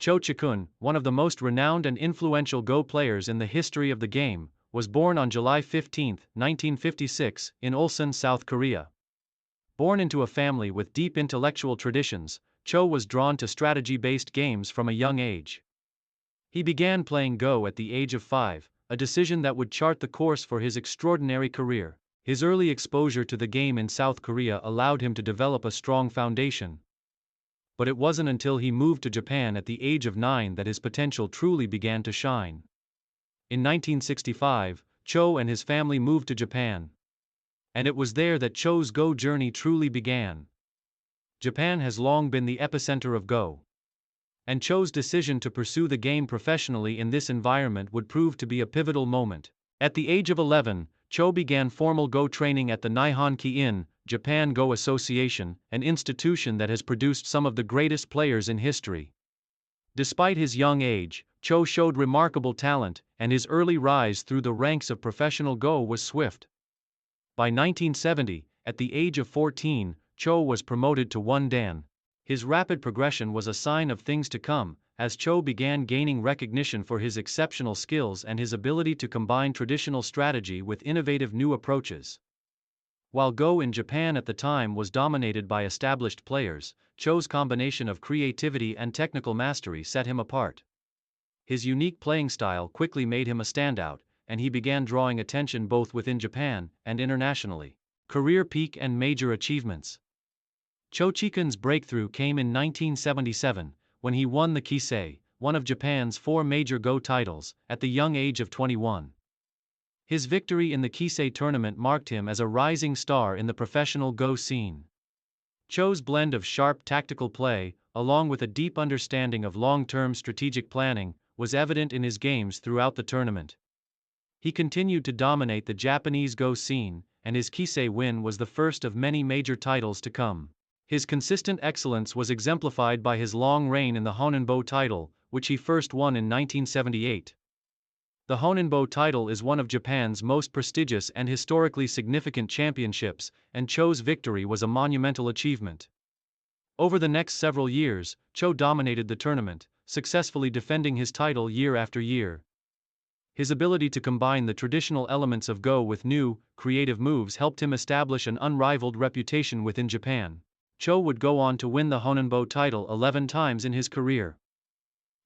Cho Chikun, one of the most renowned and influential Go players in the history of the game, was born on July 15, 1956, in Ulsan, South Korea. Born into a family with deep intellectual traditions, Cho was drawn to strategy-based games from a young age. He began playing Go at the age of 5, a decision that would chart the course for his extraordinary career. His early exposure to the game in South Korea allowed him to develop a strong foundation. But it wasn't until he moved to Japan at the age of 9 that his potential truly began to shine. In 1965, Cho and his family moved to Japan. And it was there that Cho's Go journey truly began. Japan has long been the epicenter of Go. And Cho's decision to pursue the game professionally in this environment would prove to be a pivotal moment. At the age of 11, Cho began formal Go training at the Nihon Ki-in, Japan Go Association, an institution that has produced some of the greatest players in history. Despite his young age, Cho showed remarkable talent, and his early rise through the ranks of professional Go was swift. By 1970, at the age of 14, Cho was promoted to 1 Dan. His rapid progression was a sign of things to come, as Cho began gaining recognition for his exceptional skills and his ability to combine traditional strategy with innovative new approaches. While Go in Japan at the time was dominated by established players, Cho's combination of creativity and technical mastery set him apart. His unique playing style quickly made him a standout, and he began drawing attention both within Japan and internationally. Career peak and major achievements. Cho Chikun's breakthrough came in 1977, when he won the Kisei, one of Japan's 4 major Go titles, at the young age of 21. His victory in the Kisei tournament marked him as a rising star in the professional Go scene. Cho's blend of sharp tactical play, along with a deep understanding of long-term strategic planning, was evident in his games throughout the tournament. He continued to dominate the Japanese Go scene, and his Kisei win was the first of many major titles to come. His consistent excellence was exemplified by his long reign in the Honenbo title, which he first won in 1978. The Honenbo title is one of Japan's most prestigious and historically significant championships, and Cho's victory was a monumental achievement. Over the next several years, Cho dominated the tournament, successfully defending his title year after year. His ability to combine the traditional elements of Go with new, creative moves helped him establish an unrivaled reputation within Japan. Cho would go on to win the Honenbo title 11 times in his career.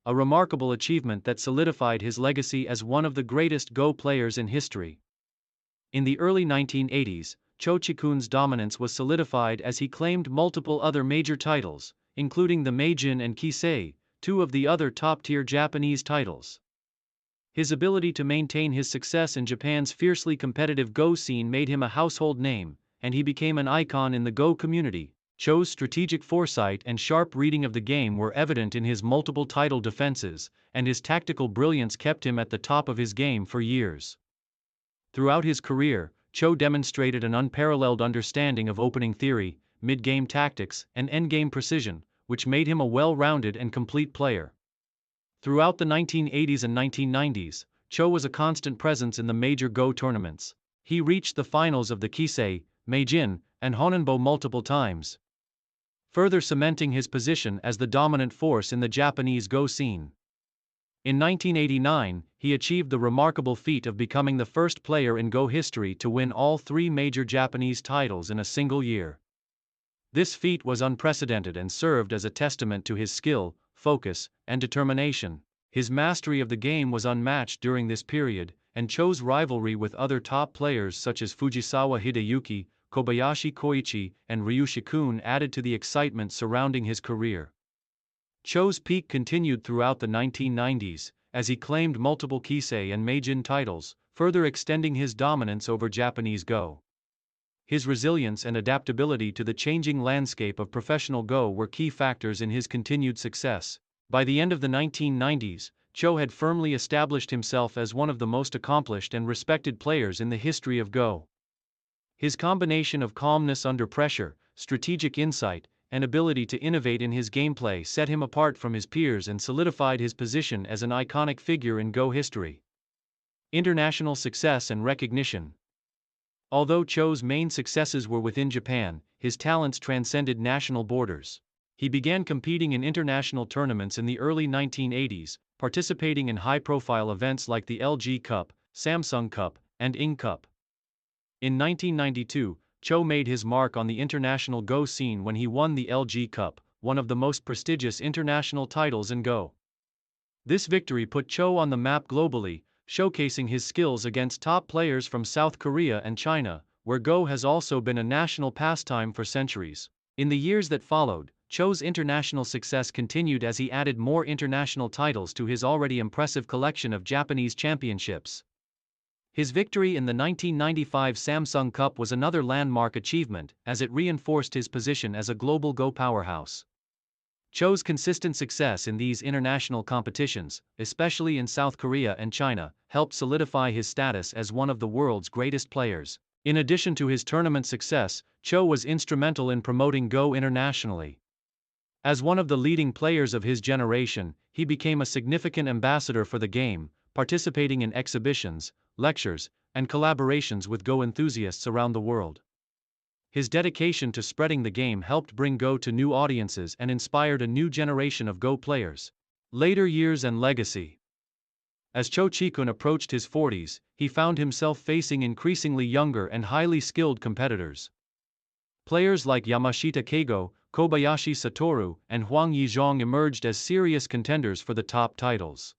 A remarkable achievement that solidified his legacy as one of the greatest Go players in history. In the early 1980s, Cho Chikun's dominance was solidified as he claimed multiple other major titles, including the Meijin and Kisei, 2 of the other top-tier Japanese titles. His ability to maintain his success in Japan's fiercely competitive Go scene made him a household name, and he became an icon in the Go community. Cho's strategic foresight and sharp reading of the game were evident in his multiple title defenses, and his tactical brilliance kept him at the top of his game for years. Throughout his career, Cho demonstrated an unparalleled understanding of opening theory, mid-game tactics, and endgame precision, which made him a well-rounded and complete player. Throughout the 1980s and 1990s, Cho was a constant presence in the major Go tournaments. He reached the finals of the Kisei, Meijin, and Honenbo multiple times, further cementing his position as the dominant force in the Japanese Go scene. In 1989, he achieved the remarkable feat of becoming the first player in Go history to win all 3 major Japanese titles in a single year. This feat was unprecedented and served as a testament to his skill, focus, and determination. His mastery of the game was unmatched during this period, and Cho's rivalry with other top players such as Fujisawa Hideyuki, Kobayashi Koichi, and Ryu Shikun added to the excitement surrounding his career. Cho's peak continued throughout the 1990s, as he claimed multiple Kisei and Meijin titles, further extending his dominance over Japanese Go. His resilience and adaptability to the changing landscape of professional Go were key factors in his continued success. By the end of the 1990s, Cho had firmly established himself as one of the most accomplished and respected players in the history of Go. His combination of calmness under pressure, strategic insight, and ability to innovate in his gameplay set him apart from his peers and solidified his position as an iconic figure in Go history. International success and recognition. Although Cho's main successes were within Japan, his talents transcended national borders. He began competing in international tournaments in the early 1980s, participating in high-profile events like the LG Cup, Samsung Cup, and Ing Cup. In 1992, Cho made his mark on the international Go scene when he won the LG Cup, one of the most prestigious international titles in Go. This victory put Cho on the map globally, showcasing his skills against top players from South Korea and China, where Go has also been a national pastime for centuries. In the years that followed, Cho's international success continued as he added more international titles to his already impressive collection of Japanese championships. His victory in the 1995 Samsung Cup was another landmark achievement, as it reinforced his position as a global Go powerhouse. Cho's consistent success in these international competitions, especially in South Korea and China, helped solidify his status as one of the world's greatest players. In addition to his tournament success, Cho was instrumental in promoting Go internationally. As one of the leading players of his generation, he became a significant ambassador for the game, participating in exhibitions, lectures, and collaborations with Go enthusiasts around the world. His dedication to spreading the game helped bring Go to new audiences and inspired a new generation of Go players. Later years and legacy. As Cho Chikun approached his 40s, he found himself facing increasingly younger and highly skilled competitors. Players like Yamashita Keigo, Kobayashi Satoru, and Hwang Yizhong emerged as serious contenders for the top titles.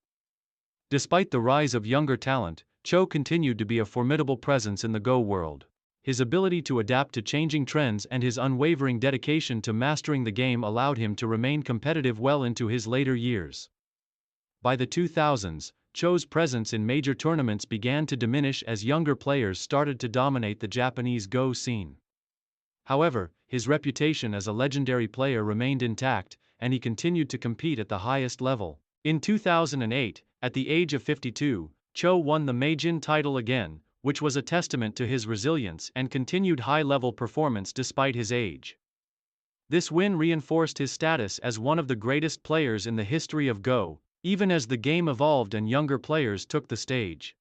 Despite the rise of younger talent, Cho continued to be a formidable presence in the Go world. His ability to adapt to changing trends and his unwavering dedication to mastering the game allowed him to remain competitive well into his later years. By the 2000s, Cho's presence in major tournaments began to diminish as younger players started to dominate the Japanese Go scene. However, his reputation as a legendary player remained intact, and he continued to compete at the highest level. In 2008, at the age of 52, Cho won the Meijin title again, which was a testament to his resilience and continued high-level performance despite his age. This win reinforced his status as one of the greatest players in the history of Go, even as the game evolved and younger players took the stage.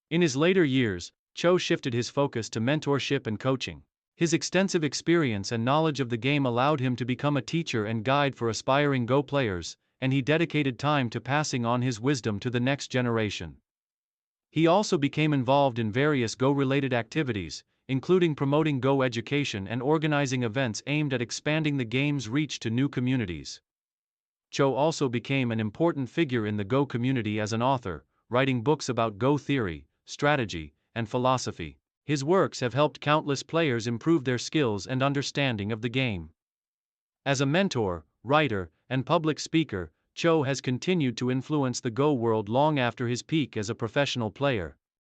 In his later years, Cho shifted his focus to mentorship and coaching. His extensive experience and knowledge of the game allowed him to become a teacher and guide for aspiring Go players, and he dedicated time to passing on his wisdom to the next generation. He also became involved in various Go-related activities, including promoting Go education and organizing events aimed at expanding the game's reach to new communities. Cho also became an important figure in the Go community as an author, writing books about Go theory, strategy, and philosophy. His works have helped countless players improve their skills and understanding of the game. As a mentor, writer, and public speaker, Cho has continued to influence the Go world long after his peak as a professional player.